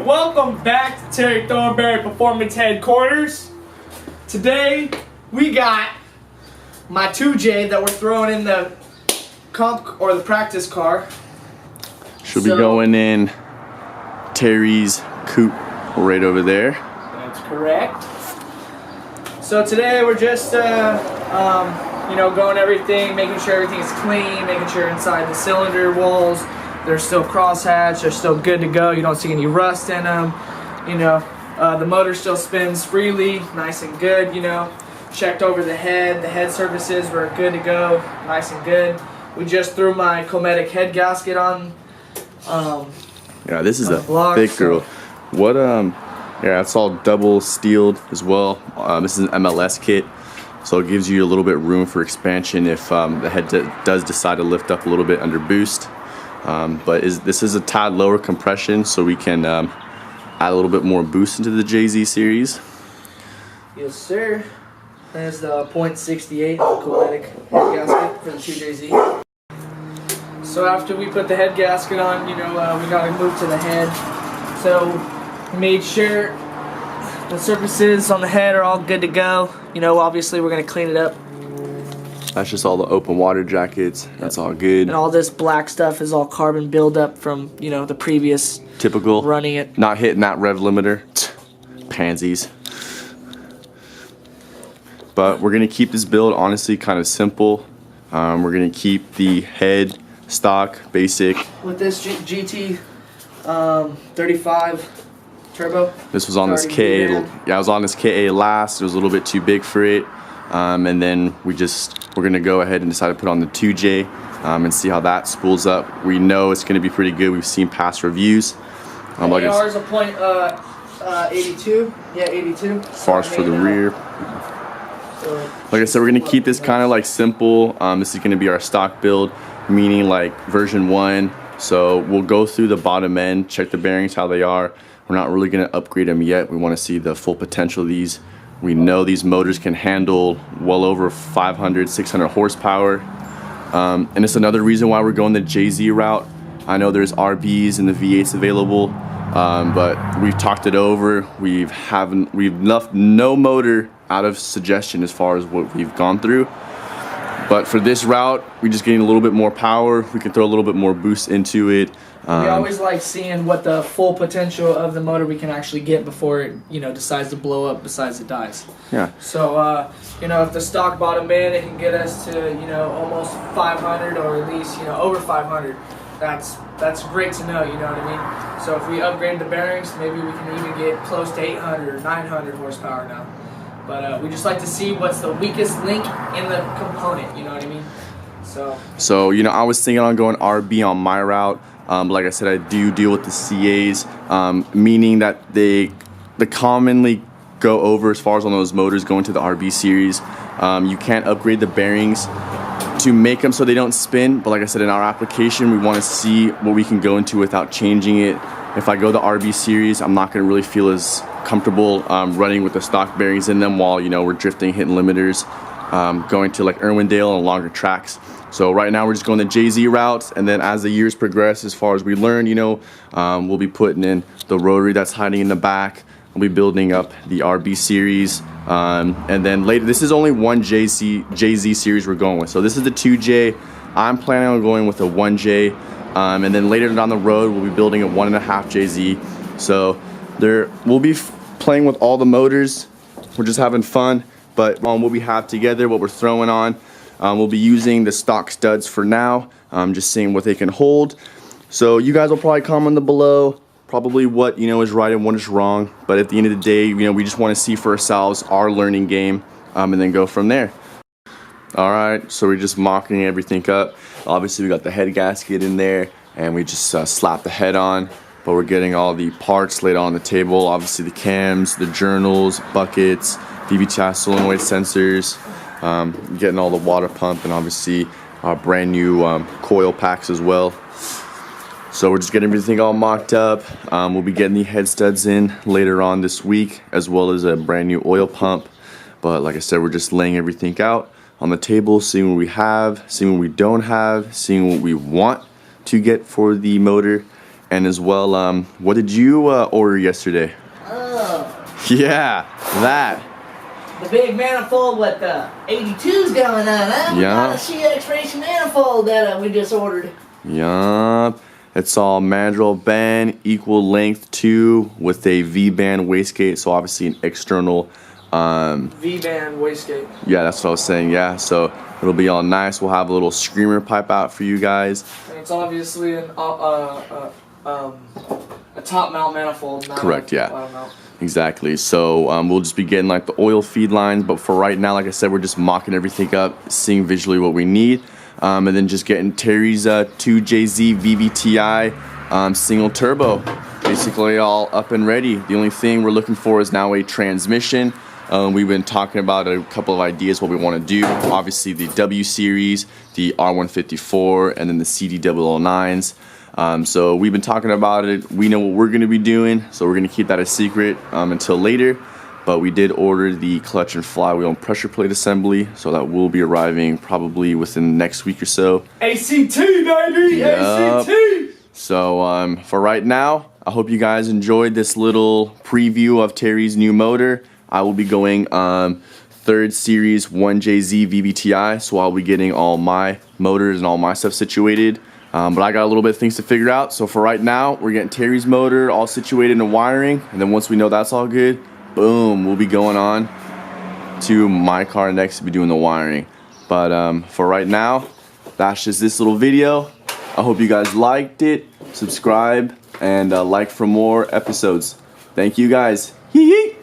Welcome back to Terry Thornberry Performance Headquarters. Today we got my 2J that we're throwing in the comp or the practice car. Should be going in Terry's coupe right over there. That's correct. So today we're just going everything, making sure everything is clean, making sure inside the cylinder walls they're still crosshatched, they're still good to go. You don't see any rust in them. The motor still spins freely, nice and good. Checked over the head surfaces were good to go, nice and good. We just threw my Cometic head gasket on. Yeah, this is a block, thick girl. What yeah, it's all double steeled as well. This is an MLS kit, so it gives you a little bit room for expansion if the head does decide to lift up a little bit under boost. This is a tad lower compression, so we can add a little bit more boost into the JZ series. Yes, sir. There's the .68 Cometic head gasket for the 2JZ. So after we put the head gasket on, we got to move to the head. So made sure the surfaces on the head are all good to go. Obviously we're going to clean it up. That's just all the open water jackets. That's all good. And all this black stuff is all carbon buildup from, the previous typical running it. Not hitting that rev limiter. Pansies. But we're going to keep this build honestly kind of simple. We're going to keep the head stock, basic. With this GT 35 turbo. This was on this KA. Yeah, I was on this KA last. It was a little bit too big for it. And then we're going to go ahead and decide to put on the 2J and see how that spools up. We know it's going to be pretty good. We've seen past reviews. Like AR is a point 82. Yeah, 82. As far as for the rear. Like I said, we're going to keep this kind of like simple. This is going to be our stock build, meaning like version 1. So we'll go through the bottom end, check the bearings, how they are. We're not really going to upgrade them yet. We want to see the full potential of these. We know these motors can handle well over 500, 600 horsepower. And it's another reason why we're going the JZ route. I know there's RBs and the V8s available, but we've talked it over. We've left no motor out of suggestion as far as what we've gone through. But for this route, we're just getting a little bit more power. We can throw a little bit more boost into it. We always like seeing what the full potential of the motor we can actually get before it, decides to blow up, besides it dies. Yeah. So, if the stock bottom end, it can get us to, almost 500 or at least, over 500. That's great to know, you know what I mean? So if we upgrade the bearings, maybe we can even get close to 800 or 900 horsepower now. But we just like to see what's the weakest link in the component, you know what I mean? So I was thinking on going RB on my route. Like I said, I do deal with the CAs, meaning that they commonly go over as far as on those motors going to the RB series. You can't upgrade the bearings to make them so they don't spin, but like I said, in our application, we want to see what we can go into without changing it. If I go the RB series, I'm not going to really feel as comfortable running with the stock bearings in them while we're drifting, hitting limiters, going to like Irwindale and longer tracks. So right now we're just going the JZ route, and then as the years progress, as far as we learn, we'll be putting in the rotary that's hiding in the back. We'll be building up the RB series, and then later, this is only one JZ series we're going with. So this is the 2J. I'm planning on going with a 1J, and then later down the road, we'll be building a 1.5 JZ. So we'll be playing with all the motors. We're just having fun, but what we have together, what we're throwing on, we'll be using the stock studs for now, just seeing what they can hold. So you guys will probably comment below probably what is right and what is wrong, but at the end of the day, we just want to see for ourselves our learning game, and then go from there. All right, so we're just mocking everything up. Obviously we got the head gasket in there, and we just slapped the head on, but we're getting all the parts laid on the table. Obviously the cams, the journals, buckets, VBTI solenoid sensors, getting all the water pump, and obviously our brand new coil packs as well. So we're just getting everything all mocked up. We'll be getting the head studs in later on this week, as well as a brand new oil pump. But like I said, we're just laying everything out on the table, seeing what we have, seeing what we don't have, seeing what we want to get for the motor, And as well, what did you order yesterday? Oh, Yeah, that. the big manifold with the 82s going on, huh? We Yeah. got a CX Racing manifold that we just ordered. Yup. It's all mandrel band, equal length 2 with a V-band wastegate, so obviously an external. V-band wastegate. Yeah, that's what I was saying. Yeah, so it'll be all nice. We'll have a little screamer pipe out for you guys. And it's obviously a top mount manifold. Not Correct, a yeah. bottom mount. Exactly. So we'll just be getting like the oil feed lines, but for right now, like I said, we're just mocking everything up, seeing visually what we need, and then just getting Terry's 2JZGE-T single turbo, basically all up and ready. The only thing we're looking for is now a transmission. We've been talking about a couple of ideas what we want to do. Obviously the W series, the R154, and then the CD009s. So we've been talking about it. We know what we're going to be doing, so we're going to keep that a secret until later. But we did order the clutch and flywheel and pressure plate assembly, so that will be arriving probably within the next week or so. ACT, baby! Yup. ACT! So for right now, I hope you guys enjoyed this little preview of Terry's new motor. I will be going 3rd series 1JZ VBTI, so I'll be getting all my motors and all my stuff situated. But I got a little bit of things to figure out. So for right now, we're getting Terry's motor all situated and wiring. And then once we know that's all good, boom, we'll be going on to my car next to be doing the wiring. But for right now, that's just this little video. I hope you guys liked it. Subscribe and like for more episodes. Thank you guys. Hee hee.